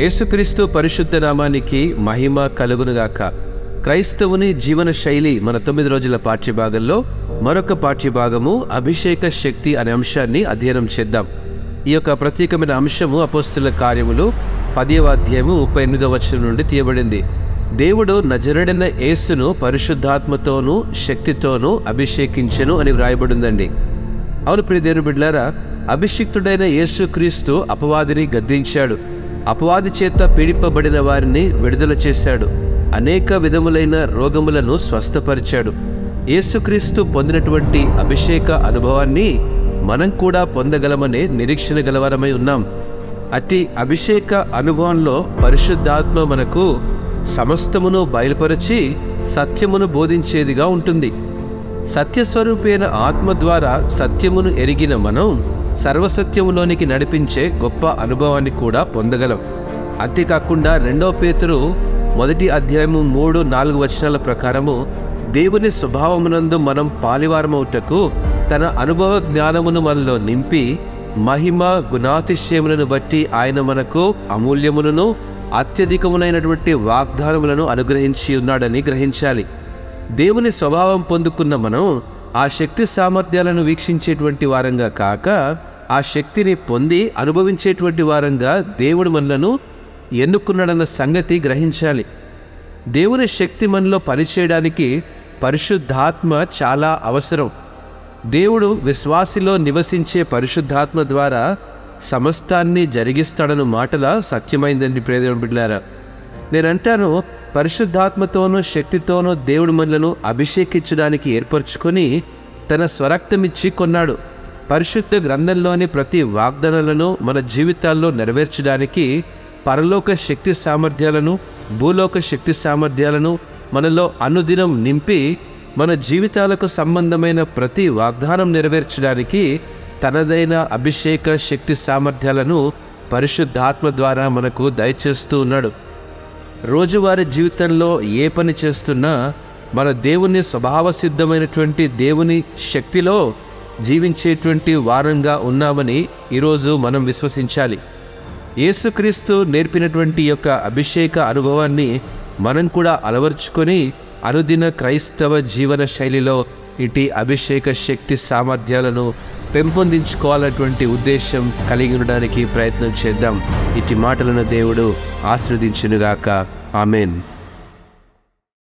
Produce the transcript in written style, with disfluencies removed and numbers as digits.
యేసుక్రీస్తు పరిశుద్ధ నామానికి మహిమ కలుగునుగాక. క్రైస్తవుని జీవన శైలి మన 9 రోజుల పాఠ్యభాగంలో మరొక పాఠ్యభాగము అభిషేక శక్తి అనే అంశాన్ని అధ్యయనం చేద్దాం. ఈ యొక్క ప్రత్యేకమైన అంశము అపోస్తుల కార్యములు 10వ అధ్యాయము 38వ వచనం నుండి తీయబడింది. దేవుడు నజరేయుడైన యేసును పరిశుద్ధాత్మతోనూ శక్తితోనూ అభిషేకించెను అని వ్రాయబడిందండి. అవును ప్రియ దేవుని బిడ్డలారా, అభిషిక్తుడైన యేసుక్రీస్తు అపవాదిని గద్దించాడు. అపవాది చేత పీడింపబడిన వారిని విడుదల చేశాడు. అనేక విధములైన రోగములను స్వస్థపరిచాడు. యేసుక్రీస్తు పొందినటువంటి అభిషేక అనుభవాన్ని మనం కూడా పొందగలమనే నిరీక్షణ గలవారమై ఉన్నాం. అట్టి అభిషేక అనుభవంలో పరిశుద్ధాత్మ మనకు సమస్తమును బయలుపరచి సత్యమును బోధించేదిగా ఉంటుంది. సత్యస్వరూపైన ఆత్మ ద్వారా సత్యమును ఎరిగిన మనం సర్వసత్యములోనికి నడిపించే గొప్ప అనుభవాన్ని కూడా పొందగలం. అంతేకాకుండా 2వ పేతురు 1వ అధ్యాయము 3-4 వచనాల ప్రకారము దేవుని స్వభావమునందు మనం పాలివారమవుటకు తన అనుభవ జ్ఞానమును మనలో నింపి మహిమ గుణాతిశయములను బట్టి ఆయన మనకు అమూల్యములను అత్యధికమునైనటువంటి వాగ్దానములను అనుగ్రహించి ఉన్నాడని గ్రహించాలి. దేవుని స్వభావం పొందుకున్న మనం ఆ శక్తి సామర్థ్యాలను వీక్షించేటువంటి వారంగా కాక ఆ శక్తిని పొంది అనుభవించేటువంటి వారంగా దేవుడు మనలను ఎన్నుకున్నాడన్న సంగతి గ్రహించాలి. దేవుని శక్తి మనలో పనిచేయడానికి పరిశుద్ధాత్మ చాలా అవసరం. దేవుడు విశ్వాసిలో నివసించే పరిశుద్ధాత్మ ద్వారా సమస్తాన్ని జరిగిస్తాడన్న మాటల సత్యమైందండి ప్రియ దేవుని బిడ్డలారా. నేనంటాను, పరిశుద్ధాత్మతోనూ శక్తితోనూ దేవుడు మనలను అభిషేకించడానికి ఏర్పరచుకొని తన స్వరక్తమిచ్చి కొన్నాడు. పరిశుద్ధ గ్రంథంలోని ప్రతి వాగ్దానాలను మన జీవితాల్లో నెరవేర్చడానికి పరలోక శక్తి సామర్థ్యాలను భూలోక శక్తి సామర్థ్యాలను మనలో అనుదినం నింపి మన జీవితాలకు సంబంధమైన ప్రతి వాగ్దానం నెరవేర్చడానికి తనదైన అభిషేక శక్తి సామర్థ్యాలను పరిశుద్ధాత్మ ద్వారా మనకు దయచేస్తూ ఉన్నాడు. రోజువారీ జీవితంలో ఏ పని చేస్తున్నా మన దేవుని స్వభావ సిద్ధమైనటువంటి దేవుని శక్తిలో జీవించేటువంటి వారంగా ఉన్నామని ఈరోజు మనం విశ్వసించాలి. యేసుక్రీస్తు నేర్పినటువంటి యొక్క అభిషేక అనుభవాన్ని మనం కూడా అలవర్చుకొని అనుదిన క్రైస్తవ జీవన శైలిలో ఇటు అభిషేక శక్తి సామర్థ్యాలను పెంపొందించుకోవాలన్నటువంటి ఉద్దేశం కలిగి ఉండడానికి ప్రయత్నం చేద్దాం. ఇటు మాటలను దేవుడు ఆశీర్వదించునుగాక. ఆమేన్.